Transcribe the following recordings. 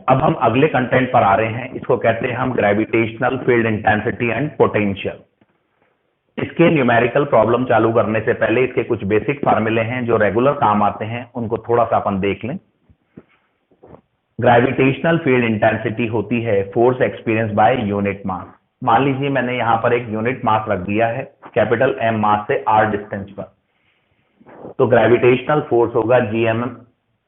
अब हम अगले कंटेंट पर आ रहे हैं, इसको कहते हैं हम gravitational field intensity and potential. इसके न्यूमेरिकल प्रॉब्लम चालू करने से पहले इसके कुछ बेसिक फार्मूले हैं जो रेगुलर काम आते हैं, उनको थोड़ा सा अपन देख लें। ग्रेविटेशनल फील्ड इंटेंसिटी होती है force experience by unit mass. मान लीजिए मैंने यहां पर एक यूनिट मास रख दिया है कैपिटल एम मास से आर डिस्टेंस पर, तो ग्रेविटेशनल फोर्स होगा G M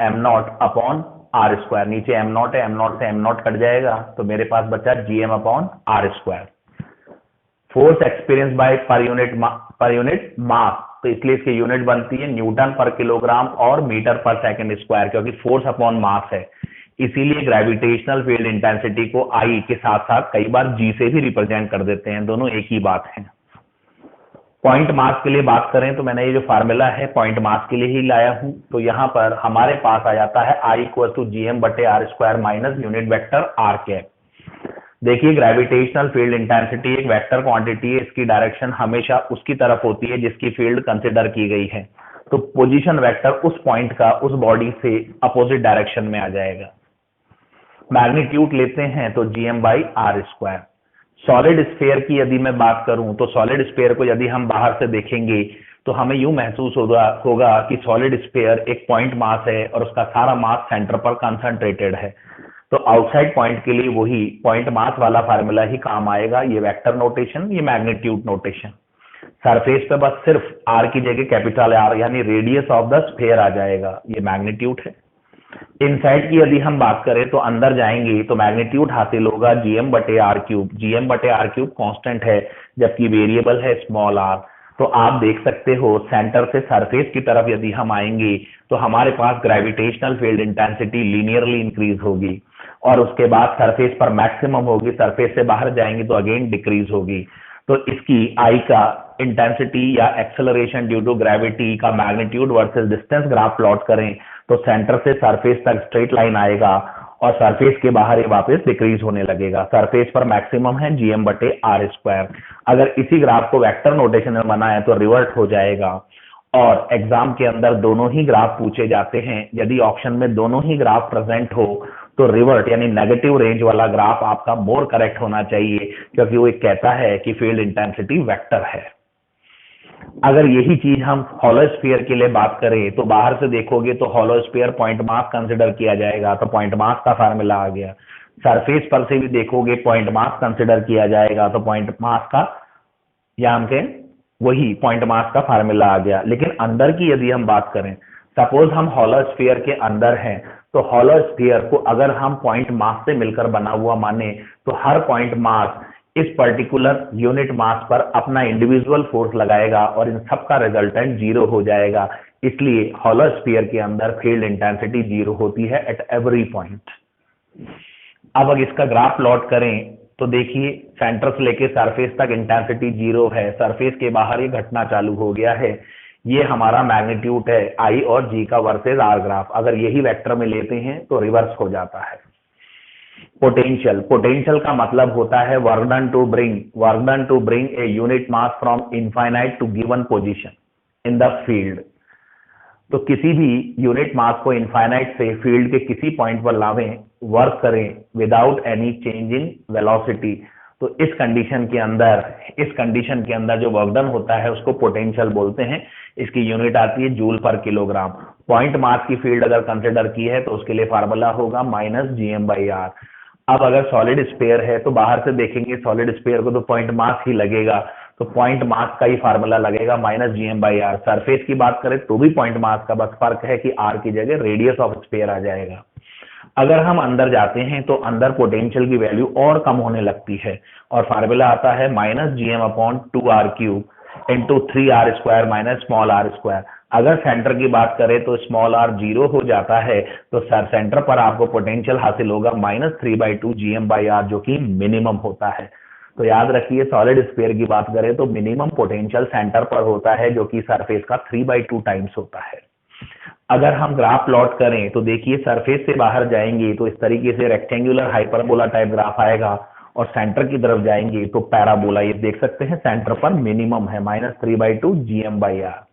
not upon R square. नीचे एम नॉट है, एम नॉट से एम नॉट कट जाएगा तो मेरे पास बचा G M upon R square. Force experience by per unit mass, तो इसलिए इसकी यूनिट बनती है न्यूटन पर किलोग्राम और मीटर पर सेकंड स्क्वायर, क्योंकि फोर्स अपॉन मास है। इसीलिए ग्रेविटेशनल फील्ड इंटेंसिटी को आई के साथ साथ कई बार जी से भी रिप्रेजेंट कर देते हैं, दोनों एक ही बात है। पॉइंट मास के लिए बात करें तो मैंने ये जो फार्मूला है पॉइंट मास के लिए ही लाया हूं, तो यहां पर हमारे पास आ जाता है I equal to G M बटे R square minus unit vector R cap. देखिए ग्रेविटेशनल फील्ड इंटेंसिटी एक वेक्टर क्वांटिटी है, इसकी डायरेक्शन हमेशा उसकी तरफ होती है जिसकी फील्ड कंसिडर की गई है, तो पोजीशन वेक्टर उस पॉइंट का उस बॉडी से अपोजिट डायरेक्शन में आ जाएगा। मैग्नीट्यूड लेते हैं तो G M by R square. Solid sphere की यदि मैं बात करूं तो सॉलिड स्फीयर को यदि हम बाहर से देखेंगे तो हमें यूं महसूस होगा कि सॉलिड स्फीयर एक पॉइंट मास है और उसका सारा मास सेंटर पर कंसंट्रेटेड है, तो आउटसाइड पॉइंट के लिए वही पॉइंट मास वाला फार्मूला ही काम आएगा, ये वेक्टर नोटेशन, ये मैग्नीट्यूड नोटेशन। सरफेस पे बस सिर्फ आर की जगह कैपिटल आर यानी रेडियस ऑफ द स्फीयर आ जाएगा, ये मैग्नीट्यूड है। इनसाइड की यदि हम बात करें तो अंदर जाएंगे तो मैग्नीट्यूड हासिल होगा जीएम बटे आर क्यूब। जीएम बटे आर क्यूब कांस्टेंट है जबकि वेरिएबल है स्मॉल आर। तो आप देख सकते हो सेंटर से सरफेस की तरफ यदि हम आएंगे तो हमारे पास gravitational field intensity linearly increase होगी और उसके बाद सरफेस पर मैक्सिमम होगी, सरफेस से बाहर जाएंगे तो अगेन डिक्रीज होगी। तो इसकी आई का इंटेंसिटी या एक्सेलरेशन ड्यू टू ग्रेविटी का magnitude versus distance graph plot करें तो सेंटर से सरफेस तक स्ट्रेट लाइन आएगा और सरफेस के बाहर ये वापस डिक्रीज होने लगेगा। सरफेस पर मैक्सिमम है जीएम बटे आर स्क्वायर। अगर इसी ग्राफ को वेक्टर नोटेशन में बनाए तो रिवर्ट हो जाएगा। और एग्जाम के अंदर दोनों ही ग्राफ पूछे जाते हैं, यदि ऑप्शन में दोनों ही ग्राफ प्रेजेंट हो तो रिवर्ट यानी नेगेटिव रेंज वाला ग्राफ आपका मोर करेक्ट होना चाहिए, क्योंकि वो एक कहता है कि फील्ड इंटेंसिटी वेक्टर है। अगर यही चीज हम हॉलो स्फीयर के लिए बात करें तो बाहर से देखोगे तो hollow sphere point mass consider किया जाएगा, तो पॉइंट मास का फार्मूला आ गया। सरफेस पर से भी देखोगे पॉइंट मास कंसिडर किया जाएगा तो पॉइंट मास का यहाँ के वही पॉइंट मास का फार्मूला आ गया। लेकिन अंदर की यदि हम बात करें, सपोज हम हॉलो स्फीयर के अंदर हैं तो हॉलो स्फीयर को अगर हम पॉइंट मास से मिलकर बना हुआ माने तो हर पॉइंट मास इस पर्टिकुलर यूनिट मास पर अपना इंडिविजुअल फोर्स लगाएगा और इन सब का रिजल्टेंट जीरो हो जाएगा। इसलिए हॉलो स्फीयर के अंदर फील्ड इंटेंसिटी जीरो होती है एट एवरी पॉइंट। अब अगर इसका ग्राफ प्लॉट करें तो देखिए सेंटर से लेके सरफेस तक इंटेंसिटी जीरो है, सरफेस के बाहर ये घटना चालू हो गया है। ये हमारा मैग्नीट्यूड है आई और जी का वर्सेस आर ग्राफ। अगर यही वेक्टर में लेते हैं तो रिवर्स हो जाता है। पोटेंशियल, पोटेंशियल का मतलब होता है work done to bring a unit mass from infinite to given position in the field. तो किसी भी यूनिट मास को इनफाइनाइट से फील्ड के किसी पॉइंट पर लावें, वर्क करें without any change in velocity, तो इस कंडीशन के अंदर जो वर्क डन होता है उसको पोटेंशियल बोलते हैं। इसकी यूनिट आती है जूल पर किलोग्राम। पॉइंट मास की फील्ड अगर कंसिडर की है तो उसके लिए फार्मूला होगा माइनस जीएम बाई आर। अब अगर सॉलिड स्फीयर है तो बाहर से देखेंगे सॉलिड स्फीयर को तो पॉइंट मास ही लगेगा, तो पॉइंट मास का ही फार्मूला लगेगा minus GM by R. Surface की बात करें तो भी पॉइंट मास का, बस फर्क है कि आर की जगह रेडियस ऑफ स्फीयर आ जाएगा। अगर हम अंदर जाते हैं तो अंदर पोटेंशियल की वैल्यू और कम होने लगती है और फार्मूला आता है minus GM upon 2r cube into 3r square minus small R square. अगर सेंटर की बात करें तो स्मॉल आर जीरो हो जाता है तो सेंटर पर आपको पोटेंशियल हासिल होगा माइनस 3/2 जीएम बाई आर, जो कि मिनिमम होता है। तो याद रखिए सॉलिड स्फीयर की बात करें तो मिनिमम पोटेंशियल सेंटर पर होता है जो कि सरफेस का 3/2 टाइम्स होता है। अगर हम ग्राफ प्लॉट करें तो देखिए सरफेस से बाहर जाएंगे तो इस तरीके से रेक्टेंगुलर हाइपरबोला टाइप ग्राफ आएगा और सेंटर की तरफ जाएंगे तो पैराबोला। ये देख सकते हैं सेंटर पर मिनिमम है माइनस 3/2 जीएम बाई आर।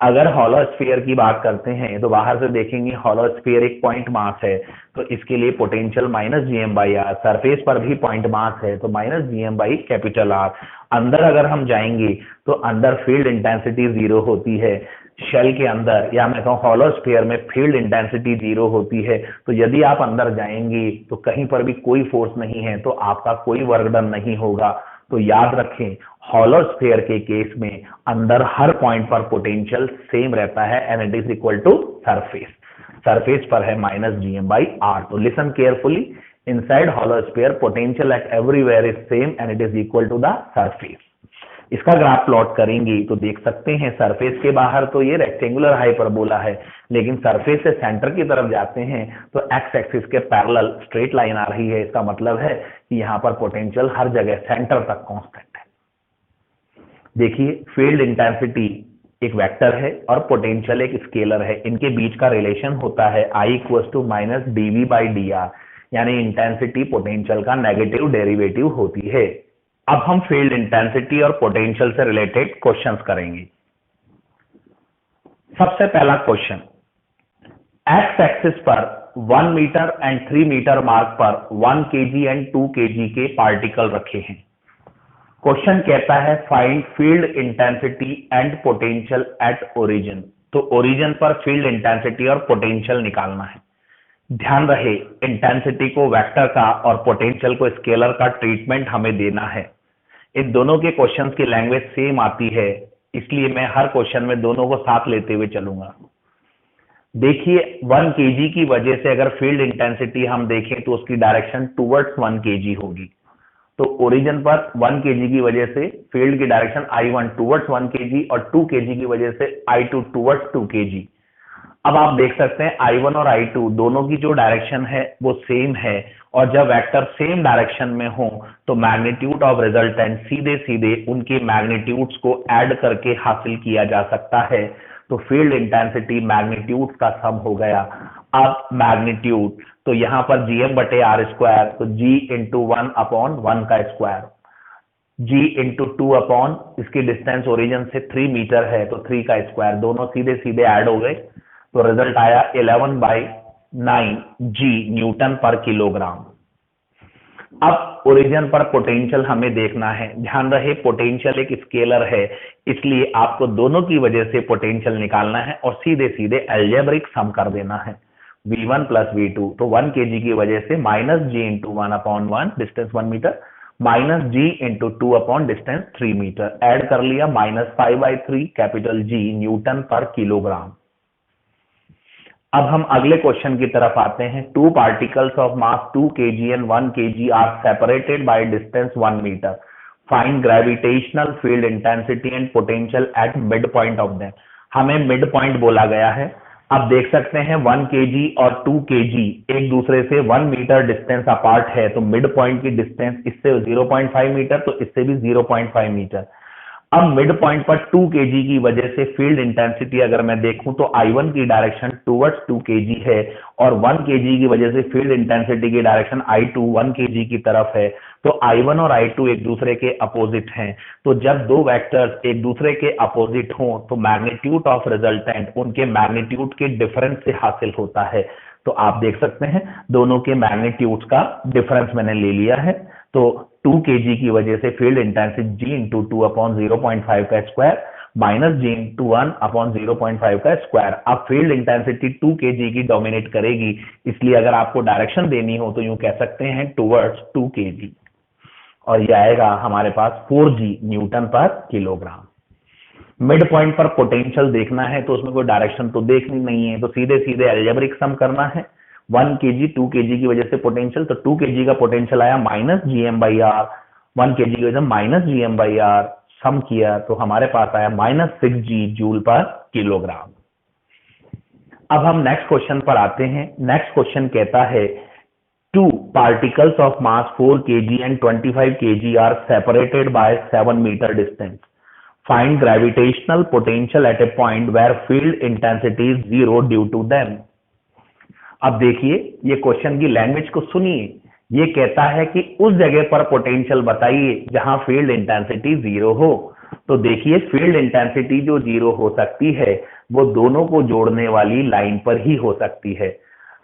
अगर हॉलो स्फीयर की बात करते हैं तो बाहर से देखेंगे हॉलो स्फीयर एक पॉइंट मास है, तो इसके लिए potential minus GM by R, surface पर भी पॉइंट मास है तो minus GM by capital R. अंदर अगर हम जाएंगे तो अंदर फील्ड इंटेंसिटी 0 होती है, शेल के अंदर या मैं कहूँ हॉलो स्फीयर में फील्ड इंटेंसिटी 0 होती है। तो यदि आप अंदर जाएंगे तो कहीं पर भी कोई फोर्स नहीं है तो आपका कोई वर्क डन नहीं होगा। तो याद रखें हॉलो स्फीयर के केस में अंदर हर पॉइंट पर पोटेंशियल सेम रहता है and it is equal to surface, surface पर है माइनस जीएम बाई आर। तो listen carefully, inside hollow sphere potential at everywhere is same and it is equal to the surface. इसका graph plot करेंगे तो देख सकते हैं सरफेस के बाहर तो ये रेक्टेंगुलर हाइपरबोला है, लेकिन सरफेस से सेंटर की तरफ जाते हैं तो एक्स एक्सिस के पैरेलल स्ट्रेट लाइन आ रही है। इसका मतलब है कि यहाँ पर पोटेंशियल हर जगह सेंटर तक कांस्टेंट है। देखिए फील्ड इंटेंसिटी एक वेक्टर है और पोटेंशियल एक स्केलर है, इनके बीच का रिलेशन होता है I equal to minus dV by dr, यानी इंटेंसिटी पोटेंशियल का नेगेटिव डेरिवेटिव होती है। अब हम फील्ड इंटेंसिटी और पोटेंशियल से रिलेटेड क्वेश्चंस करेंगे। सबसे पहला क्वेश्चन, एक्स एक्सिस पर 1 मीटर एंड 3 मीटर मार्क पर 1 kg एंड 2 kg के पार्टिकल रखे हैं। क्वेश्चन कहता है find field intensity and potential at origin. तो ओरिजिन पर फील्ड इंटेंसिटी और पोटेंशियल निकालना है। ध्यान रहे इंटेंसिटी को वेक्टर का और पोटेंशियल को स्केलर का ट्रीटमेंट हमें देना है। इन दोनों के क्वेश्चंस की लैंग्वेज सेम आती है, इसलिए मैं हर क्वेश्चन में दोनों को साथ लेते हुए चलूंगा। देखिए 1 kg की वजह से अगर फील्ड इंटेंसिटी हम देखें तो उसकी डायरेक्शन टुवर्ड्स 1 kg होगी। तो ओरिजिन पर 1 kg की वजह से फील्ड की डायरेक्शन I1 टुवर्ड्स 1 kg और 2 kg की वजह से I2 टुवर्ड्स 2 kg। अब आप देख सकते हैं I1 और I2 दोनों की जो डायरेक्शन है वो सेम है, और जब वेक्टर सेम डायरेक्शन में हो तो मैग्नीट्यूड ऑफ रिजल्टेंट सीधे सीधे उनके मैग्नीट्यूड्स को ऐड करके हासिल किया जा सकता है। तो फील्ड इंटेंसिटी मैग्नीट्यूड का सम हो गया। अब मैग्नीट्यूड तो यहां पर जीएम बटे आर स्क्वायर, तो जी इंटू 1 अपॉन 1 का स्क्वायर, जी इंटू 2 अपॉन इसकी डिस्टेंस ओरिजिन से 3 मीटर है तो 3 का स्क्वायर, दोनों सीधे सीधे ऐड हो गए तो रिजल्ट आया 11/9 जी न्यूटन पर किलोग्राम। अब ओरिजिन पर पोटेंशियल हमें देखना है। ध्यान रहे पोटेंशियल एक स्केलर है, इसलिए आपको दोनों की वजह से पोटेंशियल निकालना है और सीधे सीधे अलजेब्रिक सम कर देना है। V1 प्लस V2 तो 1 kg की वजह से minus G into 1 upon 1 distance 1 metre minus G into 2 upon distance 3 metre, add कर लिया -5/3 capital G newton per kilogram. अब हम अगले क्वेश्चन की तरफ आते हैं। 2 particles of mass 2 kg and 1 kg are separated by distance 1 metre. Find gravitational field intensity and potential at mid point of them. हमें मिड पॉइंट बोला गया है। अब देख सकते हैं 1 kg और 2 kg एक दूसरे से 1 मीटर डिस्टेंस अपार्ट है, तो मिड पॉइंट की डिस्टेंस इससे 0.5 मीटर तो इससे भी 0.5 मीटर। अब मिड पॉइंट पर 2 kg की वजह से फील्ड इंटेंसिटी अगर मैं देखूं तो I1 की डायरेक्शन टुवर्ड्स 2 kg है और 1 kg की वजह से फील्ड इंटेंसिटी की डायरेक्शन I2 1 kg की तरफ है। तो I1 और I2 एक दूसरे के अपोजिट हैं। तो जब दो वेक्टर्स एक दूसरे के अपोजिट हों तो मैग्नीट्यूड ऑफ रिजल्टेंट उनके मैग्नीट्यूड के डिफरेंस से हासिल होता है। तो आप देख सकते हैं दोनों के मैग्नीट्यूड्स का डिफरेंस मैंने ले लिया है। तो 2 kg की वजह से फील्ड इंटेंसिटी जी इंटू 2 अपॉन 0.5 का square minus G into 1 upon 0.5 का स्क्वायर। अब फील्ड इंटेंसिटी 2 kg की डोमिनेट करेगी, इसलिए अगर आपको डायरेक्शन देनी हो तो यूं कह सकते हैं टुवर्ड्स 2 kg, और ये आएगा हमारे पास 4g Newton per kilogram. Mid point पर पोटेंशियल देखना है तो उसमें कोई डायरेक्शन तो देखनी नहीं है, तो सीधे सीधे अलजेब्रिक सम करना है। 1 kg 2 kg की वजह से पोटेंशियल, तो 2 kg का पोटेंशियल आया माइनस GM/R, 1 kg की वजह से माइनस GM/R, सम किया तो हमारे पास आया -6g जूल पर किलोग्राम। अब हम नेक्स्ट क्वेश्चन पर आते हैं। नेक्स्ट क्वेश्चन कहता है 2 particles of mass 4 kg and 25 kg are separated by 7 meter distance. Find gravitational potential at a point where field intensity is 0 due to them. अब देखिए ये क्वेश्चन की लैंग्वेज को सुनिए। ये कहता है कि उस जगह पर पोटेंशियल बताइए जहां फील्ड इंटेंसिटी 0 हो। तो देखिए फील्ड इंटेंसिटी जो 0 हो सकती है वो दोनों को जोड़ने वाली लाइन पर ही हो सकती है,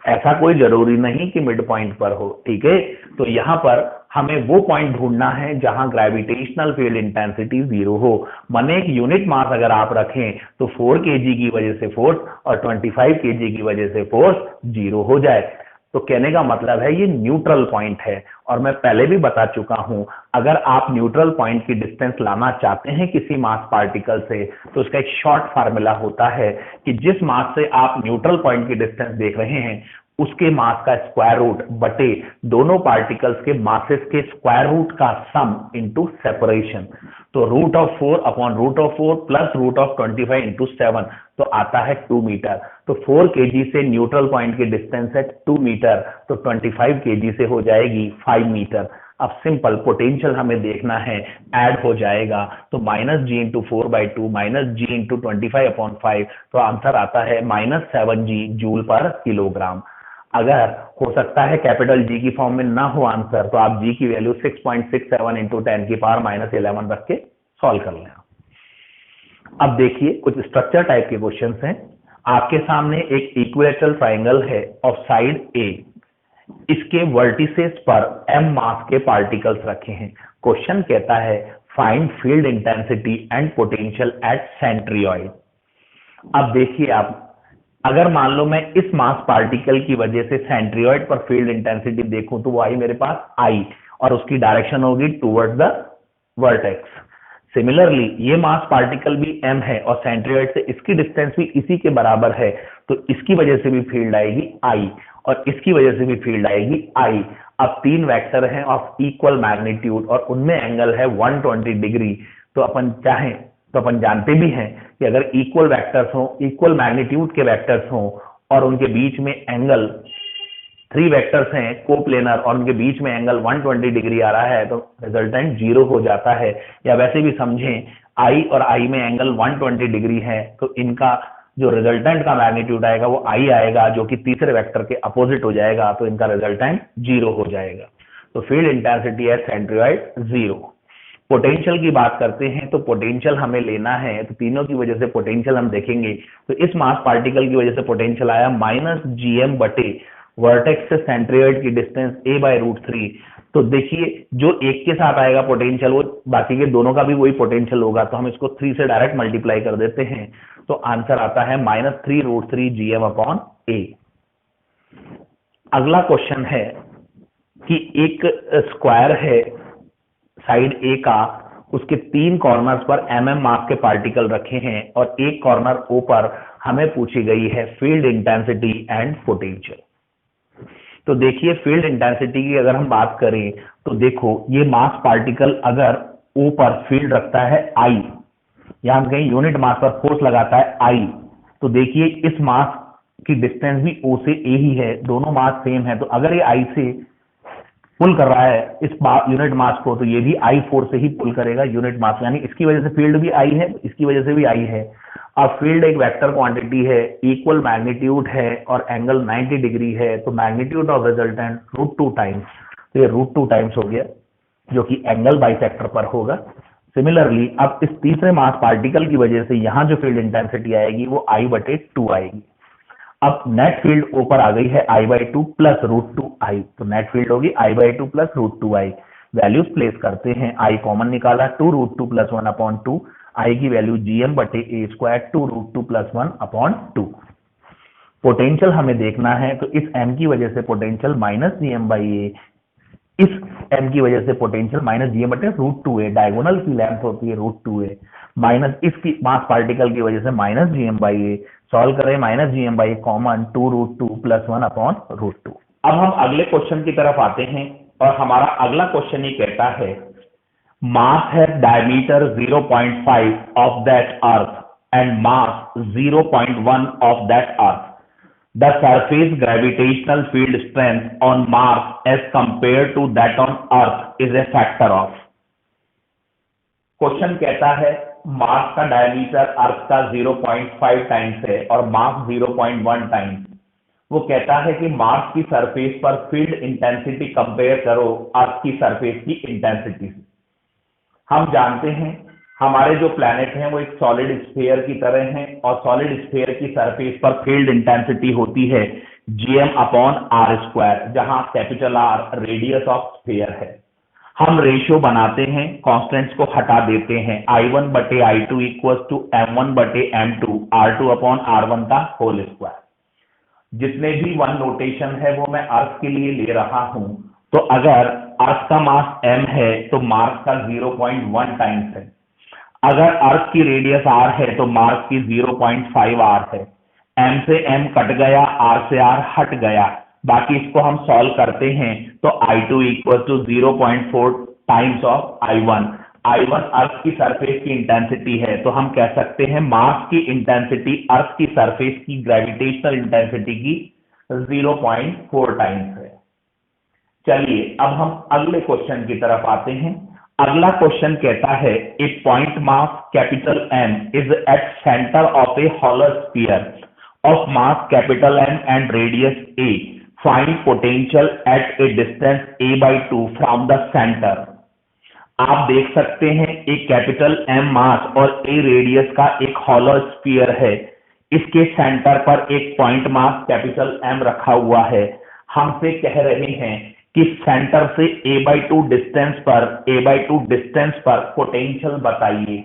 ऐसा कोई जरूरी नहीं कि मिड पॉइंट पर हो। ठीक है, तो यहां पर हमें वो पॉइंट ढूंढना है जहां ग्रेविटेशनल फील्ड इंटेंसिटी 0 हो। माने एक यूनिट मास अगर आप रखें तो 4 केजी की वजह से फोर्स और 25 केजी की वजह से फोर्स 0 हो जाए। तो कहने का मतलब है ये न्यूट्रल पॉइंट है, और मैं पहले भी बता चुका हूं अगर आप न्यूट्रल पॉइंट की डिस्टेंस लाना चाहते हैं किसी मास पार्टिकल से तो उसका एक शॉर्ट फार्मूला होता है कि जिस मास से आप न्यूट्रल पॉइंट की डिस्टेंस देख रहे हैं उसके मास का स्क्वायर रूट बटे दोनों पार्टिकल्स के मासेस के स्क्वायर रूट का सम इनटू सेपरेशन। तो √4 अपॉन √4 प्लस √25 इंटू 7 तो आता है 2 मीटर। तो 4 केजी से न्यूट्रल पॉइंट की डिस्टेंस है 2 मीटर, तो 25 केजी से हो जाएगी 5 मीटर। अब सिंपल पोटेंशियल हमें देखना है, ऐड हो जाएगा तो -g इंटू 4/2 -g इंटू 25/5, तो आंसर आता है -7g जूल पर किलोग्राम। अगर हो सकता है कैपिटल जी की फॉर्म में ना हो आंसर तो आप जी की वैल्यू 6.67 इंटू 10⁻⁻11 रख के सॉल्व कर लें। अब देखिए कुछ स्ट्रक्चर टाइप के क्वेश्चंस हैं। आपके सामने एक इक्विलैटरल ट्राइंगल है ऑफ साइड ए, इसके वर्टिसेस पर m मास के पार्टिकल्स रखे हैं। क्वेश्चन कहता है find field intensity and potential at centroid. अब देखिए आप, अगर मान लो मैं इस मास पार्टिकल की वजह से सेंट्रियोइड पर फील्ड इंटेंसिटी देखूं तो वो आई मेरे पास आई और उसकी डायरेक्शन होगी टुवर्ड्स द वर्टेक्स। सिमिलरली ये मास पार्टिकल भी m है और सेंट्रियोइड से इसकी डिस्टेंस भी इसी के बराबर है, तो इसकी वजह से भी फील्ड आएगी आई और इसकी वजह से भी फील्ड आएगी आई। अब 3 वेक्टर हैं ऑफ इक्वल मैग्नीट्यूड और उनमें एंगल है 120 डिग्री। तो अपन चाहें तो अपन जानते भी हैं कि अगर इक्वल वेक्टर्स हो, इक्वल मैग्नीट्यूड के वेक्टर्स हो और उनके बीच में एंगल 3 वेक्टर्स हैं कोप्लेनर और उनके बीच में एंगल 120 डिग्री आ रहा है तो रिजल्टेंट 0 हो जाता है। या वैसे भी समझें आई और आई में एंगल 120 डिग्री है तो इनका जो रिजल्टेंट का मैग्नीट्यूड आएगा वो आई आएगा जो कि तीसरे वेक्टर के अपोजिट हो जाएगा, तो इनका रिजल्टेंट 0 हो जाएगा। तो फील्ड इंटेंसिटी है सेंट्रियोइड 0। पोटेंशियल की बात करते हैं तो पोटेंशियल हमें लेना है, तो तीनों की वजह से पोटेंशियल हम देखेंगे। तो इस मास पार्टिकल की वजह से पोटेंशियल आया -gm बटे वर्टेक्स से सेंट्रियोइड की डिस्टेंस a/√3। तो देखिए जो एक के साथ आएगा पोटेंशियल वो बाकी के दोनों का भी वही पोटेंशियल होगा, तो हम इसको 3 से डायरेक्ट मल्टीप्लाई कर देते हैं तो आंसर आता है -3√3 gm/a। अगला क्वेश्चन है कि एक स्क्वायर है साइड ए का, उसके 3 कॉर्नर्स पर mm मास के पार्टिकल रखे हैं और एक कॉर्नर ओ पर हमें पूछी गई है फील्ड इंटेंसिटी एंड पोटेंशियल। तो देखिए फील्ड इंटेंसिटी की अगर हम बात करें तो देखो ये मास पार्टिकल अगर ओ पर फील्ड रखता है आई, या हम कहीं यूनिट मास पर फोर्स लगाता है आई, तो देखिए इस मास की डिस्टेंस भी ओ से ए ही है, दोनों मास सेम है। तो अगर ये आई से पुल कर रहा है इस यूनिट मास को तो ये भी आई फोर्स से ही पुल करेगा यूनिट मास, यानी इसकी वजह से फील्ड भी आई है, इसकी वजह से भी आई है। अब फील्ड एक वेक्टर क्वांटिटी है, इक्वल मैग्नीट्यूड है और एंगल 90 डिग्री है, तो मैग्नीट्यूड ऑफ रिजल्टेंट √2 टाइम्स, तो ये √2 टाइम्स हो गया जो कि एंगल बाइसेक्टर पर होगा। सिमिलरली अब इस तीसरे मास पार्टिकल की वजह से यहां जो फील्ड इंटेंसिटी आएगी वो I/2 आएगी। अब नेट फील्ड ऊपर आ गई है I/2 प्लस √2i, तो नेट फील्ड होगी I/2 plus √2i। Values place करते हैं, I कॉमन निकाला 2√2 + 1/2, I की वैल्यू gm/a² 2√2 + 1/2। पोटेंशियल हमें देखना है तो इस m की वजह से पोटेंशियल -gm/a, इस m की वजह से पोटेंशियल -gm/√2a, डायगोनल की लेंथ होती है √2a, माइनस इसकी मास पार्टिकल की वजह से -gm/a, सॉल्व करें -gm/a कॉमन 2√2 + 1/√2। अब हम अगले क्वेश्चन की तरफ आते हैं और हमारा अगला क्वेश्चन ये कहता है मास है diameter 0.5 of that earth and mass 0.1 of that earth. The surface gravitational field strength on Mars as compared to that on Earth is a factor of। Question कहता है मास का डायमीटर अर्थ का 0.5 टाइम्स है और मास 0.1 टाइम्स। वो कहता है कि मार्स की सरफेस पर फील्ड इंटेंसिटी कंपेयर करो अर्थ की सरफेस की इंटेंसिटी से। हम जानते हैं हमारे जो प्लैनेट हैं वो एक सॉलिड स्फीयर की तरह हैं और सॉलिड स्फीयर की सरफेस पर फील्ड इंटेंसिटी होती है जीएम अपॉन आर स्क्वायर, जहां capital R radius of sphere है। हम रेशियो बनाते हैं, कॉन्स्टेंट्स को हटा देते हैं, I1 बटे I2 इक्वल टू M1 बटे M2 R2 अपॉन R1 का होल स्क्वायर। जितने भी वन नोटेशन है वो मैं अर्थ के लिए ले रहा हूं। तो अगर अर्थ का मास m है तो मास का 0.1 टाइम्स है। अगर अर्थ की रेडियस r है तो मास की 0.5 r है। m से m कट गया, r से r हट गया। बाकी इसको हम सॉल्व करते हैं तो I2 equal to 0.4 times of I1। I1 earth की सरफेस की इंटेंसिटी है, तो हम कह सकते हैं मास की इंटेंसिटी अर्थ की सरफेस की ग्रेविटेशनल इंटेंसिटी की 0.4 टाइम्स है। चलिए अब हम अगले क्वेश्चन की तरफ आते हैं। अगला क्वेश्चन कहता है a point mass capital M is at centre of a hollow sphere of mass capital M and radius a, find potential at a distance a/2 from the centre. आप देख सकते हैं एक कैपिटल M मास और a radius का एक hollow sphere है। इसके सेंटर पर एक पॉइंट मास कैपिटल M रखा हुआ है। हमसे कह रहे हैं कि सेंटर से a/2 डिस्टेंस पर पोटेंशियल बताइए।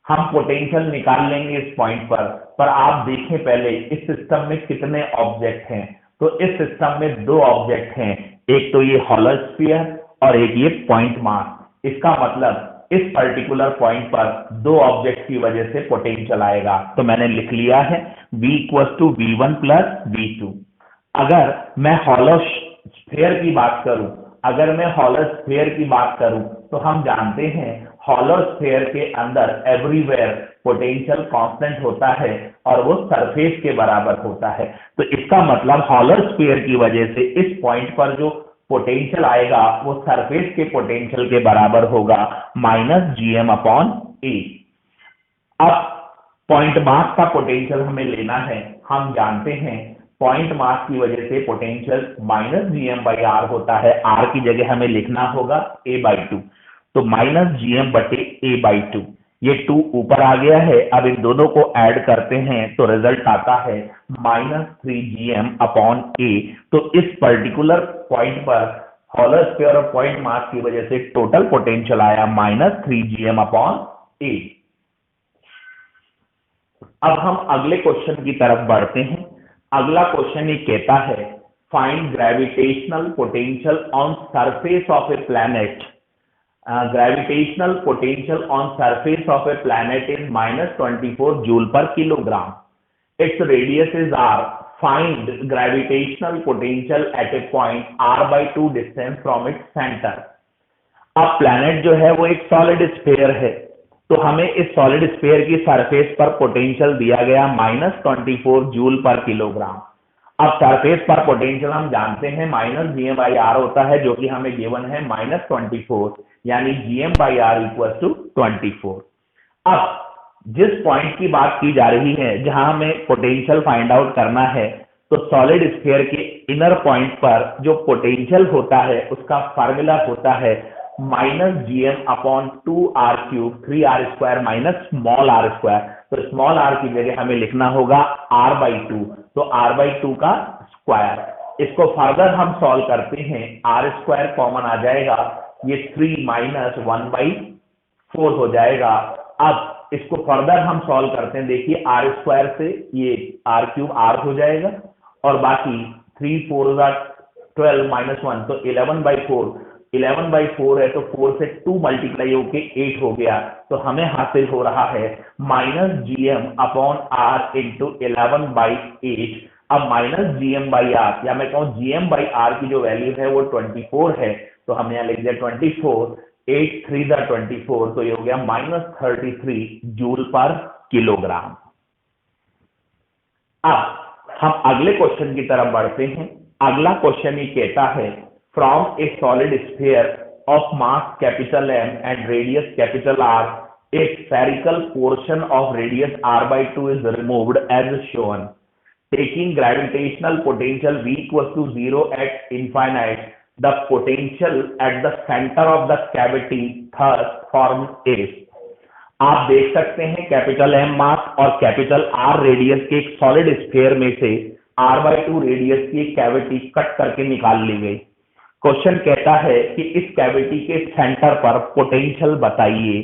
हम पोटेंशियल निकाल लेंगे इस पॉइंट पर आप देखें पहले इस सिस्टम में कितने ऑब्जेक्ट हैं। तो इस सिस्टम में दो ऑब्जेक्ट हैं, एक तो ये हॉलो स्फीयर और एक ये पॉइंट मास। इसका मतलब इस पर्टिकुलर पॉइंट पर दो ऑब्जेक्ट की वजह से पोटेंशियल आएगा। तो मैंने लिख लिया है V equal to V1 plus V2। अगर मैं हॉलो स्फीयर की बात करूं, तो हम जानते हैं हॉलो स्फीयर के अंदर एवरीवेयर पोटेंशियल कांस्टेंट होता है और वो सरफेस के बराबर होता है। तो इसका मतलब हॉलो स्फीयर की वजह से इस पॉइंट पर जो पोटेंशियल आएगा वो सरफेस के पोटेंशियल के बराबर होगा माइनस GM अपॉन A। अब पॉइंट मास का पोटेंशियल हमें लेना है। हम जानते हैं पॉइंट मास की वजह से पोटेंशियल माइनस GM/R होता है। R की जगह हमें लिखना होगा A/2, तो माइनस GM बटे A/2। ये 2 ऊपर आ गया है। अब इन दोनों को ऐड करते हैं तो रिजल्ट आता है माइनस 3GM अपॉन A। तो इस पर्टिकुलर पॉइंट पर हॉलो स्फीयर और पॉइंट मास की वजह से टोटल पोटेंशियल आया माइनस 3GM अपॉन A। अब हम अगले क्वेश्चन की तरफ बढ़ते हैं। अगला क्वेश्चन ये कहता है find gravitational potential on surface of a planet. Gravitational potential on surface of a planet is -24 joule पर kilogram. Its radius is r। Find gravitational potential at A point r/2 distance from its centre. अब planet जो है वो एक solid sphere है, तो हमें इस सॉलिड स्फीयर की सरफेस पर पोटेंशियल दिया गया -24 जूल पर किलोग्राम। अब सरफेस पर पोटेंशियल हम जानते हैं माइनस GM/R होता है, जो कि हमें गिवन है -24, यानी GM/R इक्वल टू 24। अब जिस पॉइंट की बात की जा रही है जहां हमें पोटेंशियल फाइंड आउट करना है, तो सॉलिड स्फीयर के इनर पॉइंट पर जो पोटेंशियल होता है उसका फार्मूला होता है minus GM upon 2r³ 3r² minus small r²। तो स्मॉल r की जगह हमें लिखना होगा r/2, तो r/2 का स्क्वायर। इसको फर्दर हम सॉल्व करते हैं, r² कॉमन आ जाएगा, ये 3 माइनस 1/4 हो जाएगा। अब इसको फर्दर हम सॉल्व करते हैं, देखिए r² से ये r³ r हो जाएगा और बाकी 3 4 12 माइनस 1, तो 11/4। 11/4 है तो 4 से 2 मल्टीप्लाई होके 8 हो गया। तो हमें हासिल हो रहा है minus GM upon R into 11/8। अब माइनस GM/R या मैं कहूं GM/R की जो वैल्यू है वो 24 है, तो हमने यहां लिख दिया 24, 8 3 24, तो ये हो गया -33 जूल पर किलोग्राम। अब हम अगले क्वेश्चन की तरफ बढ़ते हैं। अगला क्वेश्चन ये कहता है from a solid sphere of mass capital M and radius capital R, a spherical portion of radius r/2 is removed as shown. Taking gravitational potential V equals to 0 at infinite, the potential at the center of the cavity thus forms is। आप देख सकते हैं capital M मास और capital R radius के एक solid sphere में से r/2 radius की एक कैविटी कट करके निकाल ली गई। क्वेश्चन कहता है कि इस कैविटी के सेंटर पर पोटेंशियल बताइए।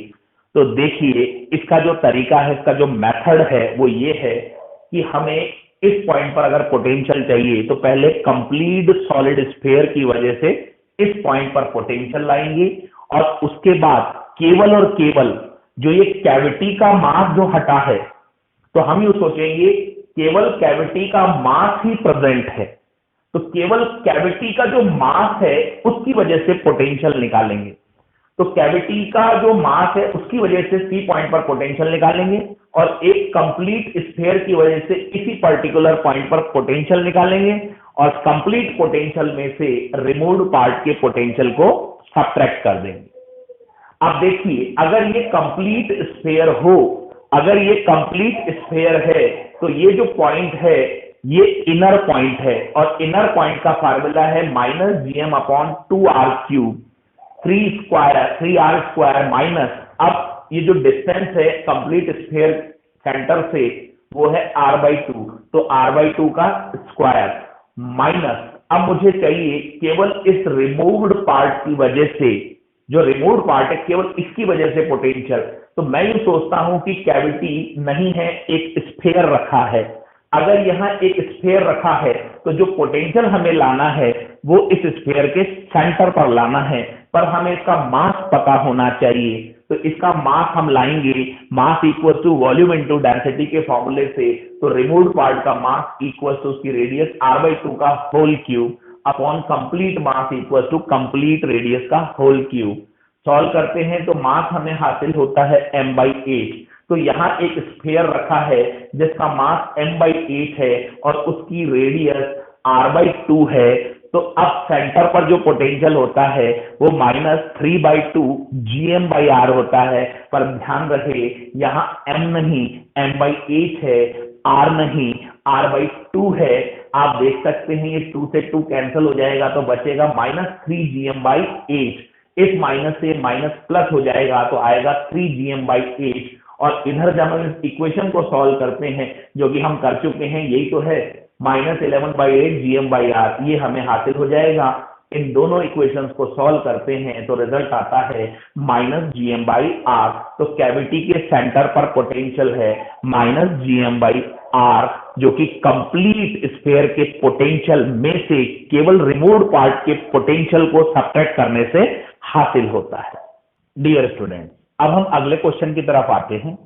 तो देखिए इसका जो तरीका है, इसका जो मेथड है वो ये है कि हमें इस पॉइंट पर अगर पोटेंशियल चाहिए तो पहले कंप्लीट सॉलिड स्फीयर की वजह से इस पॉइंट पर पोटेंशियल लाएंगे और उसके बाद केवल और केवल जो ये कैविटी का मास जो हटा है, तो हम ये सोचेंगे केवल कैविटी का मास ही प्रेजेंट है, तो केवल कैविटी का जो मास है उसकी वजह से पोटेंशियल निकालेंगे। तो कैविटी का जो मास है उसकी वजह से सी पॉइंट पर पोटेंशियल निकालेंगे और एक कंप्लीट स्फीयर की वजह से इसी पर्टिकुलर पॉइंट पर पोटेंशियल निकालेंगे और कंप्लीट पोटेंशियल में से रिमूव्ड पार्ट के पोटेंशियल को सब्ट्रैक्ट कर देंगे। अब देखिए अगर ये कंप्लीट स्फीयर हो, अगर ये कंप्लीट स्फीयर है तो ये जो पॉइंट है ये इनर पॉइंट है और इनर पॉइंट का फार्मूला है -gm/2r³ 3r² माइनस, अब ये जो डिस्टेंस है कंप्लीट स्फीयर सेंटर से वो है r/2, तो r/2 का स्क्वायर माइनस, अब मुझे चाहिए केवल इस रिमूव्ड पार्ट की वजह से, जो रिमूव्ड पार्ट है केवल इसकी वजह से पोटेंशियल। तो मैं यूं सोचता हूं कि कैविटी नहीं है, एक स्फीयर रखा है। अगर यहां एक स्फीयर रखा है तो जो पोटेंशियल हमें लाना है वो इस स्फीयर के सेंटर पर लाना है, पर हमें इसका मास पता होना चाहिए। तो इसका मास हम लाएंगे mass equal to volume into density के फॉर्मूले से। तो रिमूव्ड पार्ट का मास इक्वल टू उसकी रेडियस r/2 का whole cube upon complete mass equal to complete radius का होल क्यूब। सॉल्व करते हैं तो मास हमें हासिल होता है m/8। तो यहां एक स्फीयर रखा है जिसका मास m/8 है और उसकी रेडियस r/2 है। तो अब सेंटर पर जो पोटेंशियल होता है वो -3/2 gm/r होता है, पर ध्यान रहे यहां m नहीं m/8 है, r नहीं r/2 है। आप देख सकते हैं ये 2 से 2 कैंसिल हो जाएगा तो बचेगा -3gm/8, इस माइनस से माइनस प्लस हो जाएगा तो आएगा 3gm/8 और इधर जब हम इस इक्वेशन को सॉल्व करते हैं जो कि हम कर चुके हैं, यही तो है -11/8 gm/r, ये हमें हासिल हो जाएगा। इन दोनों इक्वेशंस को सॉल्व करते हैं तो रिजल्ट आता है -gm/r। तो कैविटी के सेंटर पर पोटेंशियल है -gm/r, जो कि कंप्लीट स्फीयर के पोटेंशियल में से केवल रिमूव्ड पार्ट के पोटेंशियल को सब्ट्रैक्ट करने से हासिल होता है। डियर स्टूडेंट, अब हम अगले क्वेश्चन की तरफ आते हैं।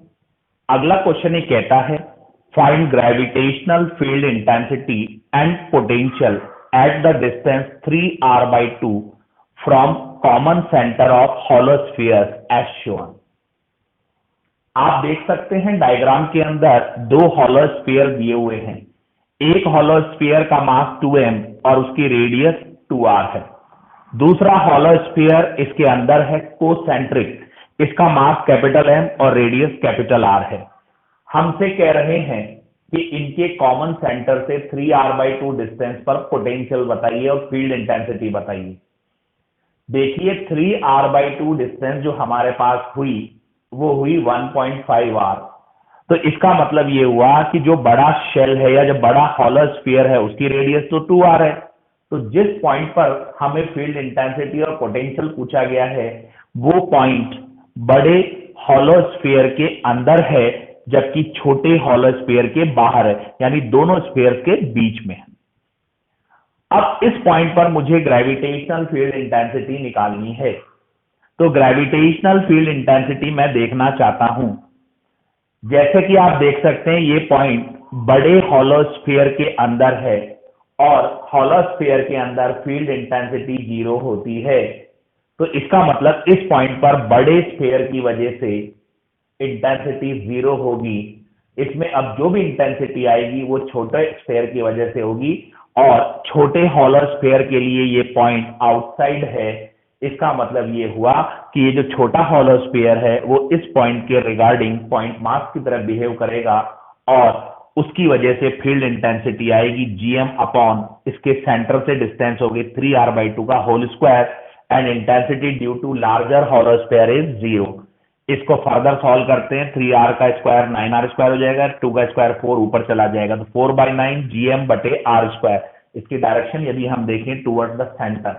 अगला क्वेश्चन ये कहता है find gravitational field intensity and potential at the distance 3r/2 from common center of hollow spheres as shown। आप देख सकते हैं डायग्राम के अंदर दो हॉलो स्फीयर दिए हुए हैं। एक हॉलो स्फीयर का मास 2m और उसकी रेडियस 2r है। दूसरा हॉलो स्फीयर इसके अंदर है कोसेंट्रिक, इसका मास कैपिटल M और रेडियस कैपिटल R है। हमसे कह रहे हैं कि इनके कॉमन सेंटर से 3r/2 डिस्टेंस पर पोटेंशियल बताइए और फील्ड इंटेंसिटी बताइए। देखिए 3r/2 डिस्टेंस जो हमारे पास हुई वो हुई 1.5r। तो इसका मतलब ये हुआ कि जो बड़ा शेल है या जो बड़ा हॉलो स्फीयर है उसकी रेडियस तो 2r है। तो जिस पॉइंट पर हमें फील्ड इंटेंसिटी और पोटेंशियल पूछा गया है वो पॉइंट बड़े हॉलो स्फीयर के अंदर है जबकि छोटे हॉलो स्फीयर के बाहर है, यानी दोनों स्फीयर के बीच में है। अब इस पॉइंट पर मुझे ग्रेविटेशनल फील्ड इंटेंसिटी निकालनी है। तो ग्रेविटेशनल फील्ड इंटेंसिटी मैं देखना चाहता हूं। जैसे कि आप देख सकते हैं ये पॉइंट बड़े हॉलो स्फीयर के अंदर है और हॉलो स्फीयर के अंदर फील्ड इंटेंसिटी 0 होती है। तो इसका मतलब इस पॉइंट पर बड़े स्फीयर की वजह से इंटेंसिटी 0 होगी। इसमें अब जो भी इंटेंसिटी आएगी वो छोटे स्फीयर की वजह से होगी और छोटे हॉलो स्फीयर के लिए ये पॉइंट आउटसाइड है। इसका मतलब ये हुआ कि ये जो छोटा हॉलो स्फीयर है वो इस पॉइंट के रिगार्डिंग पॉइंट मास की तरह बिहेव करेगा और उसकी वजह से फील्ड इंटेंसिटी आएगी gm अपॉन इसके सेंटर से डिस्टेंस होगी 3r/2 का whole square and intensity due to larger hollow sphere is 0। इसको फर्दर सॉल्व करते हैं, 3r का स्क्वायर 9r स्क्वायर हो जाएगा, 2 का स्क्वायर 4 ऊपर चला जाएगा, तो 4/9 GM बटे आर स्क्वायर। इसकी डायरेक्शन यदि हम देखें टूवर्ड द सेंटर।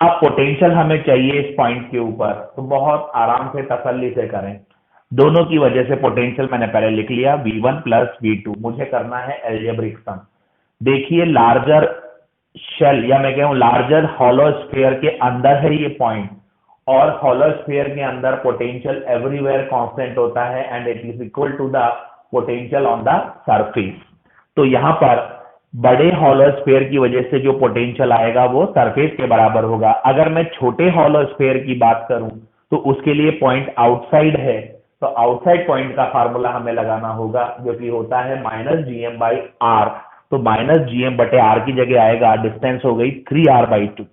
अब पोटेंशियल हमें चाहिए इस पॉइंट के ऊपर, तो बहुत आराम से तसल्ली से करें। दोनों की वजह से पोटेंशियल मैंने पहले लिख लिया, V1 प्लस V2। मुझे करना है एल्जेब्रिक सम। देखिए लार्जर शेल या मैं कहूं लार्जर हॉलो स्फीयर के अंदर है ये पॉइंट, और हॉलो स्फीयर के अंदर पोटेंशियल एवरीवेयर कांस्टेंट होता है and it is equal to the potential on the surface. तो यहां पर बड़े हॉलो स्फीयर की वजह से जो पोटेंशियल आएगा वो सरफेस के बराबर होगा। अगर मैं छोटे हॉलो स्फीयर की बात करूं तो उसके लिए पॉइंट आउटसाइड है, तो आउटसाइड पॉइंट का फार्मूला हमें लगाना होगा जो कि होता है -GM/r। तो -GM बटे आर की जगह आएगा, डिस्टेंस हो गई 3r/2।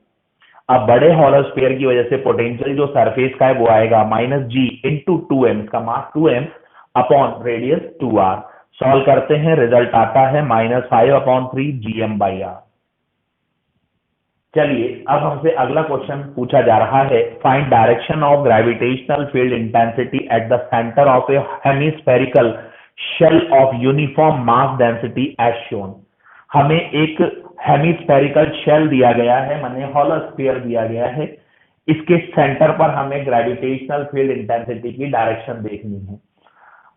अब बड़े हॉलो स्फीयर की वजह से पोटेंशियल जो सरफेस का है वो आएगा -G इंटू 2m, इसका मास 2m upon radius 2r। Solve करते हैं, रिजल्ट आता है -5/3 GM/r। चलिए अब हमसे अगला क्वेश्चन पूछा जा रहा है, find direction of gravitational field intensity at the centre of a hemispherical shell of uniform mass density as shown. हमें एक हेमिस्फेरिकल शेल दिया गया है, माने हॉलो स्फीयर दिया गया है, इसके सेंटर पर हमें ग्रेविटेशनल फील्ड इंटेंसिटी की डायरेक्शन देखनी है।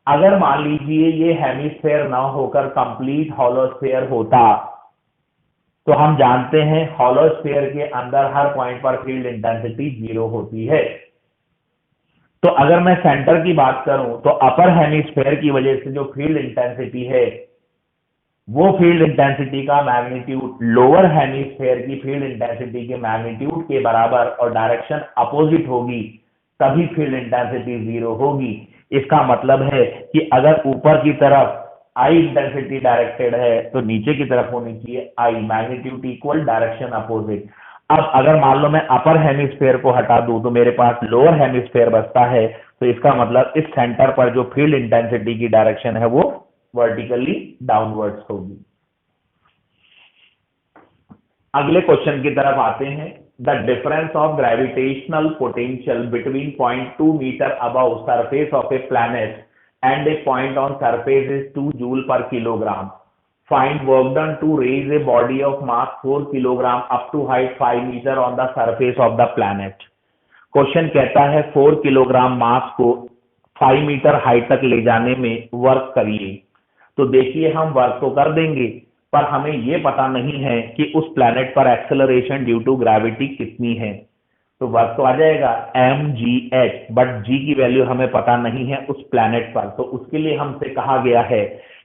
अगर मान लीजिए ये हेमिस्फेयर ना होकर कंप्लीट हॉलो स्फीयर होता, तो हम जानते हैं हॉलो स्फीयर के अंदर हर पॉइंट पर फील्ड इंटेंसिटी 0 होती है। तो अगर मैं सेंटर की बात करूं तो अपर हेमिस्फीयर की वजह से जो फील्ड इंटेंसिटी है वो फील्ड इंटेंसिटी का मैग्नीट्यूड लोअर हेमिस्फीयर की फील्ड इंटेंसिटी के मैग्नीट्यूड के बराबर और डायरेक्शन अपोजिट होगी, तभी फील्ड इंटेंसिटी 0 होगी। इसका मतलब है कि अगर ऊपर की तरफ आई इंटेंसिटी डायरेक्टेड है तो नीचे की तरफ होनी चाहिए आई, मैग्नीट्यूड इक्वल डायरेक्शन अपोजिट। अब अगर मान लो मैं अपर हेमिस्फीयर को हटा दूं तो मेरे पास लोअर हेमिस्फीयर बचता है, तो इसका मतलब इस सेंटर पर जो फील्ड इंटेंसिटी की डायरेक्शन है वो वर्टिकली डाउनवर्ड्स होगी। अगले क्वेश्चन की तरफ आते हैं। The difference of gravitational potential between 0.2 metre above surface of a planet and a point on surface is 2 joule per kilogram. Find work done to raise a body of mass 4 kilogram up to height 5 meter on the surface of the planet. Question कहता है 4 kilogram mass को 5 metre height तक ले जाने में work करिए। तो देखिए हम वर्क तो कर देंगे, पर हमें यह पता नहीं है कि उस प्लैनेट पर एक्सेलरेशन ड्यू टू ग्रेविटी कितनी है। तो वर्क तो आ जाएगा mgh, बट g की वैल्यू हमें पता नहीं है उस प्लैनेट पर। तो उसके लिए हमसे कहा गया है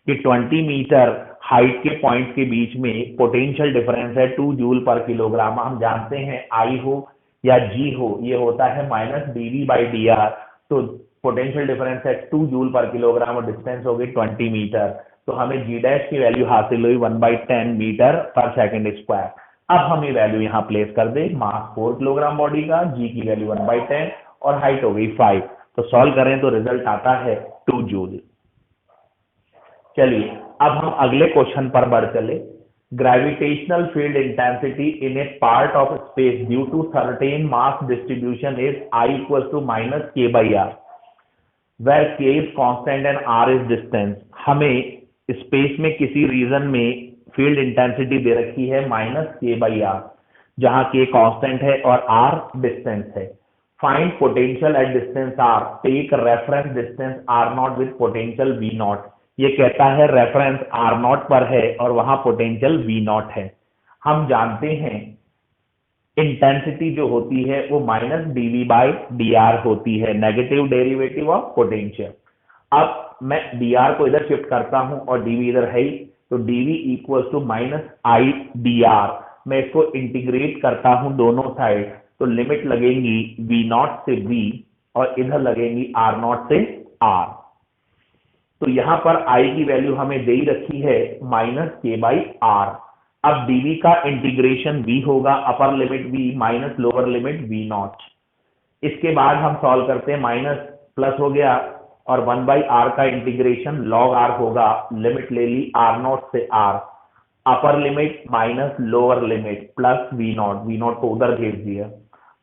कि 20 मीटर हाइट के पॉइंट के बीच में पोटेंशियल डिफरेंस है 2 जूल पर किलोग्राम। हम जानते हैं I हो या G हो, ये होता है -dV/dr। तो पोटेंशियल डिफरेंस है 2 जूल पर किलोग्राम और डिस्टेंस हो गई 20 मीटर। तो हमें g' की वैल्यू हासिल हुई 1/10 मीटर पर सेकेंड स्क्वायर। अब हम ये वैल्यू यहां प्लेस कर दे, मास 4 किलोग्राम बॉडी का, जी की वैल्यू 1/10 और हाइट हो गई 5। तो सॉल्व करें तो रिजल्ट आता है 2 जूल। चलिए अब हम अगले क्वेश्चन पर बढ़ चले। Gravitational field intensity in a part of space due to certain mass distribution is I equal to -k/r where k is constant and r is distance. हमें स्पेस में किसी रीजन में फील्ड इंटेंसिटी दे रखी है -k/r, जहां k constant है और r distance है। Find potential at distance r, take reference distance r0 with potential v0। ये कहता है रेफरेंस r0 पर है और वहां पोटेंशियल v0 है। हम जानते हैं इंटेंसिटी जो होती है वो -dV/dr होती है, नेगेटिव डेरिवेटिव ऑफ पोटेंशियल। अब मैं dr को इधर शिफ्ट करता हूं और dV इधर है ही, तो dV इक्वल टू -I/dr। मैं इसको इंटीग्रेट करता हूं दोनों साइड, तो लिमिट लगेंगी V0 से V और इधर लगेंगी R0 से R। तो यहां पर I की वैल्यू हमें दे ही रखी है -k/r। अब dV का इंटीग्रेशन V होगा, upper limit V minus lower limit V0। इसके बाद हम सॉल्व करते हैं, माइनस प्लस हो गया और 1/r का इंटीग्रेशन log r होगा, लिमिट ले ली R0 से R, upper limit minus lower limit plus V0 को उधर भेज दिया।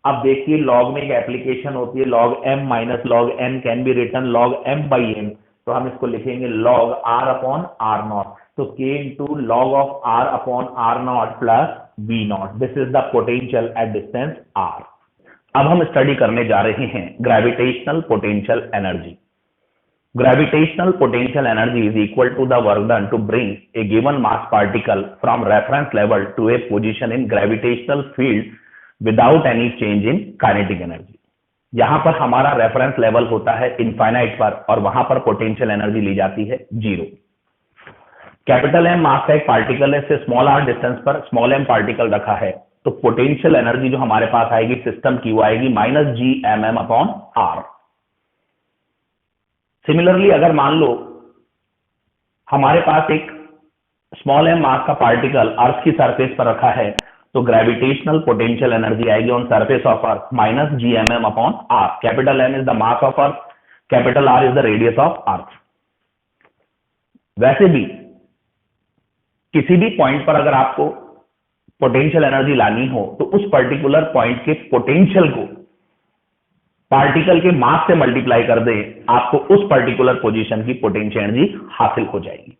अब देखिए लॉग में एक एप्लीकेशन होती है log m minus log n can be return log m by n, तो हम इसको लिखेंगे log r upon r not, तो k into log of r upon r not plus v not, this is the potential at distance r। अब हम study करने जा रहे हैं gravitational potential energy. Gravitational potential energy is equal to the work done to bring a given mass particle from reference level to a position in gravitational field without any change in kinetic energy। यहां पर हमारा reference level होता है infinite पर और वहां पर potential energy ली जाती है 0। कैपिटल एम मास का एक पार्टिकल है, से स्मॉल आर डिस्टेंस पर स्मॉल एम पार्टिकल रखा है, तो पोटेंशियल एनर्जी जो हमारे पास आएगी सिस्टम की वो आएगी minus G M M upon R. Similarly अगर मान लो हमारे पास एक स्मॉल एम मास का पार्टिकल अर्थ की सरफेस पर रखा है, तो ग्रेविटेशनल पोटेंशियल एनर्जी आएगी on surface of earth minus G M M upon R. Capital M is the mass of earth, capital R is the radius of earth. वैसे भी किसी भी पॉइंट पर अगर आपको पोटेंशियल एनर्जी लानी हो तो उस पर्टिकुलर पॉइंट के पोटेंशियल को पार्टिकल के मास से मल्टीप्लाई कर दे, आपको उस पर्टिकुलर पोजीशन की पोटेंशियल एनर्जी हासिल हो जाएगी।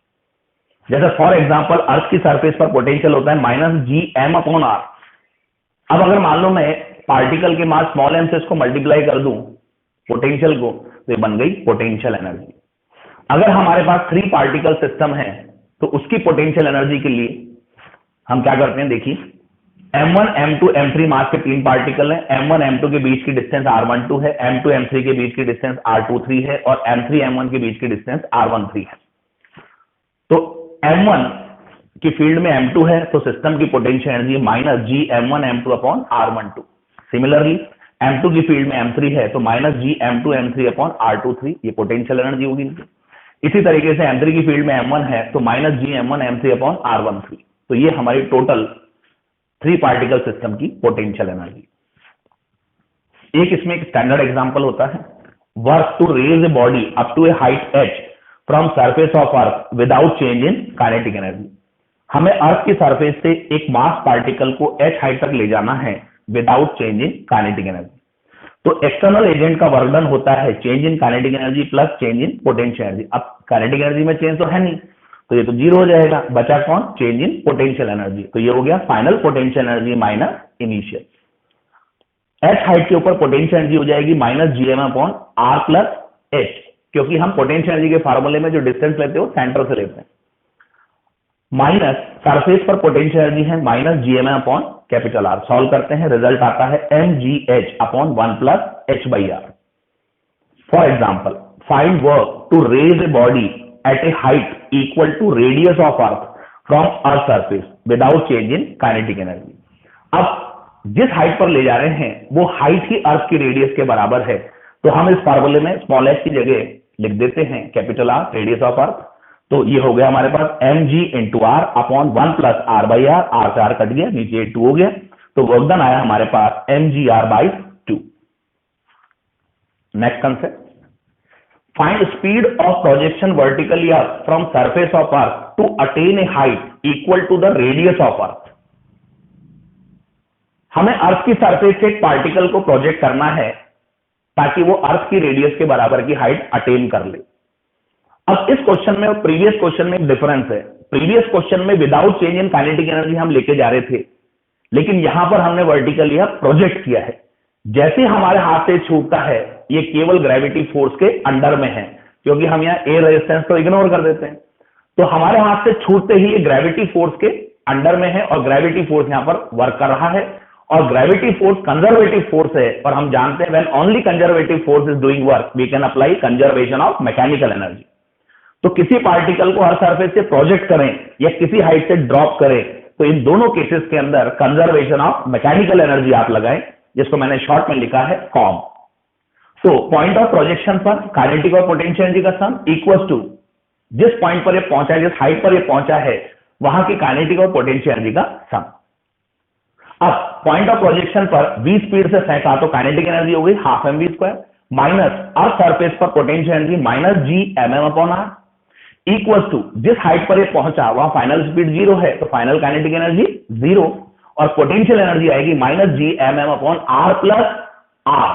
जैसे फॉर एग्जांपल अर्थ की सरफेस पर पोटेंशियल होता है minus G M upon R. अब अगर मान लो मैं पार्टिकल के मास स्मॉल एम से इसको मल्टीप्लाई कर दूं पोटेंशियल को, तो ये बन गई पोटेंशियल एनर्जी। अगर हमारे पास 3 पार्टिकल सिस्टम है तो उसकी पोटेंशियल एनर्जी के लिए हम क्या करते हैं, देखिए m1 m2 m3 मास के 3 पार्टिकल हैं, m1 m2 के बीच की डिस्टेंस r12 है, m2 m3 के बीच की डिस्टेंस r23 है और m3 m1 के बीच की डिस्टेंस r13 है। तो m1 की फील्ड में m2 है तो सिस्टम की पोटेंशियल एनर्जी माइनस जी m1 m2 upon r12। Similarly m2 की फील्ड में m3 है तो माइनस जी m2 m3 अपॉन r23, ये पोटेंशियल एनर्जी होगी। इसी तरीके से m3 की फील्ड में m1 है तो माइनस जी m1 m3 अपॉन r13, तो ये हमारी टोटल 3 पार्टिकल सिस्टम की पोटेंशियल एनर्जी। एक इसमें एक स्टैंडर्ड एग्जांपल होता है, work to raise a body up to a height h from surface of earth without change in kinetic energy. हमें अर्थ की सरफेस से एक मास पार्टिकल को h हाइट तक ले जाना है without change in kinetic energy. तो एक्सटर्नल एजेंट का वर्क डन होता है change in kinetic energy plus change in potential energy. अब काइनेटिक एनर्जी में चेंज तो है नहीं, तो ये तो 0 हो जाएगा, बचा कौन, चेंज इन पोटेंशियल एनर्जी। तो ये हो गया final potential energy minus initial. h height के ऊपर पोटेंशियल एनर्जी हो जाएगी minus G M upon R plus h, क्योंकि हम पोटेंशियल एनर्जी के फार्मूले में जो डिस्टेंस लेते हो सेंटर से लेते हैं। माइनस सरफेस पर पोटेंशियल एनर्जी है minus G M upon capital R. Solve करते हैं, रिजल्ट आता है M G H upon 1 plus H by R. For example find work to raise a body at a height equal to radius of earth from earth surface without change in kinetic energy। अब जिस height पर ले जा रहे हैं वो height ही अर्थ की radius के बराबर है, तो हम इस फार्मूले में स्मॉल h की जगह लिख देते हैं capital R radius of earth. तो ये हो गया हमारे पास M G into R upon 1 plus R by R से आर कट गया, नीचे 2 हो गया, तो वर्क डन आया हमारे पास M G R by 2। Next concept, find speed of projection vertically up from surface of earth to attain a height equal to the radius of earth। हमें अर्थ की सरफेस से एक पार्टिकल को project करना है ताकि वो अर्थ की रेडियस के बराबर की हाइट अटेन कर ले। अब इस क्वेश्चन में और प्रीवियस क्वेश्चन में एक डिफरेंस है। प्रीवियस क्वेश्चन में without change in kinetic energy हम लेके जा रहे थे, लेकिन यहां पर हमने वर्टिकली प्रोजेक्ट किया है। जैसे हमारे हाथ से छूटता है ये केवल ग्रेविटी फोर्स के अंडर में है, क्योंकि हम यहाँ एयर रेजिस्टेंस तो इग्नोर कर देते हैं, तो हमारे हाथ से छूटते ही ये ग्रेविटी फोर्स के अंडर में है और ग्रेविटी फोर्स यहां पर वर्क कर रहा है। और ग्रेविटी फोर्स कंजर्वेटिव फोर्स है और हम जानते हैं when only conservative force is doing work we can apply conservation of mechanical energy. तो किसी पार्टिकल को हर सरफेस से प्रोजेक्ट करें या किसी हाइट से ड्रॉप करें, तो इन दोनों केसेस के अंदर कंजर्वेशन ऑफ मैकेनिकल एनर्जी आप लगाएं, जिसको मैंने शॉर्ट में लिखा है कॉम। तो पॉइंट ऑफ प्रोजेक्शन पर काइनेटिक और पोटेंशियल एनर्जी का सम इक्वल टू जिस पॉइंट पर ये पहुंचा है, जिस हाइट पर ये पहुंचा है, वहां की काइनेटिक और पोटेंशियल एनर्जी का सम। अब पॉइंट ऑफ प्रोजेक्शन पर v स्पीड से फेंका तो काइनेटिक एनर्जी हो गई half M V square minus earth surface पर potential energy minus G M M upon R equal to जिस हाइट पर ये पहुंचा वहां फाइनल स्पीड 0 है तो फाइनल काइनेटिक एनर्जी 0। और पोटेंशियल एनर्जी आएगी minus G M M upon R plus R,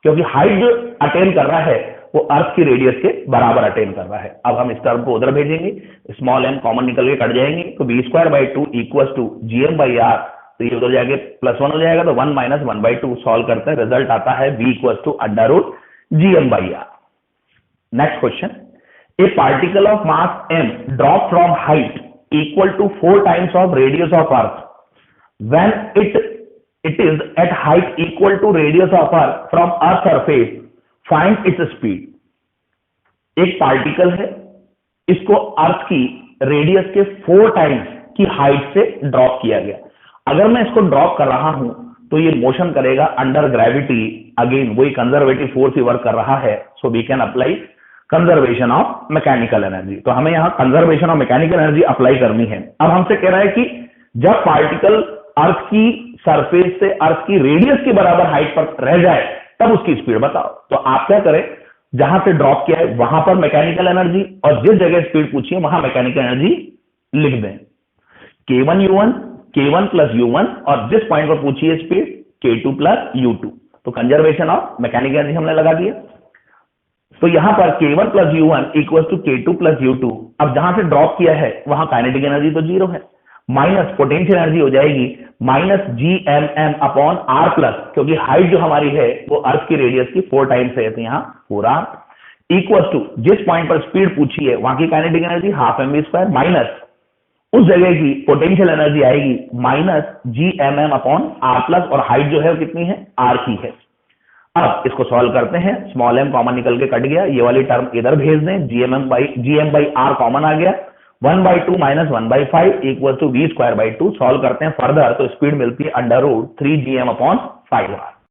क्योंकि हाइट जो अटेन कर रहा है वो अर्थ की रेडियस के बराबर अटेन कर रहा है। अब हम इस टर्म को उधर भेजेंगे, स्मॉल एम कॉमन निकल के कट जाएंगे, तो b²/2 इक्वल टू gm/r, तो ये उधर जाके +1 हो जाएगा, तो 1 माइनस 1/2 सॉल्व करते हैं, रिजल्ट आता है v equal to √gm/r। Next question, a particle of mass m drop from height equal to 4 times of radius of earth when it is at height equal to radius of earth from earth surface, find its speed। एक particle है, इसको अर्थ की radius के 4 times की height से drop किया गया। अगर मैं इसको ड्रॉप कर रहा हूं तो ये मोशन करेगा अंडर ग्रेविटी, अगेन वही कंजर्वेटिव फोर्स ही वर्क कर रहा है, so we can apply conservation of mechanical energy. तो हमें यहां conservation of mechanical energy apply करनी है। अब हमसे कह रहा है कि जब पार्टिकल अर्थ की सरफेस से अर्थ की रेडियस के बराबर हाइट पर रह जाए तब उसकी स्पीड बताओ। तो आप क्या करें, जहां से ड्रॉप किया है वहां पर मैकेनिकल एनर्जी, और जिस जगह स्पीड पूछी है वहां मैकेनिकल एनर्जी लिख दें, k1u1 k1 प्लस u1, और जिस पॉइंट पर पूछी है स्पीड k2 प्लस u2। तो कंजर्वेशन ऑफ मैकेनिकल एनर्जी हमने लगा दिया। तो यहां पर k1 plus u1 equal to k2 plus u2। अब जहां से ड्रॉप किया है वहां काइनेटिक एनर्जी तो 0 है, माइनस पोटेंशियल एनर्जी हो जाएगी minus G M M upon R plus, क्योंकि हाइट जो हमारी है वो अर्थ की रेडियस की 4 टाइम्स है, तो यहां 4r इक्वल टू जिस पॉइंट पर स्पीड पूछी है वहां की kinetic energy half mv² minus उस जगह की पोटेंशियल एनर्जी आएगी minus G M M upon R plus, और हाइट जो है वो कितनी है, आर की है। अब इसको सॉल्व करते हैं, स्मॉल एम कॉमन निकल के कट गया, ये वाली टर्म इधर भेज दें, gm/r कॉमन आ गया, 1/2 minus 1/5 equal to v²/2 solve करते हैं फर्दर, तो स्पीड मिलती है √3gm/5r।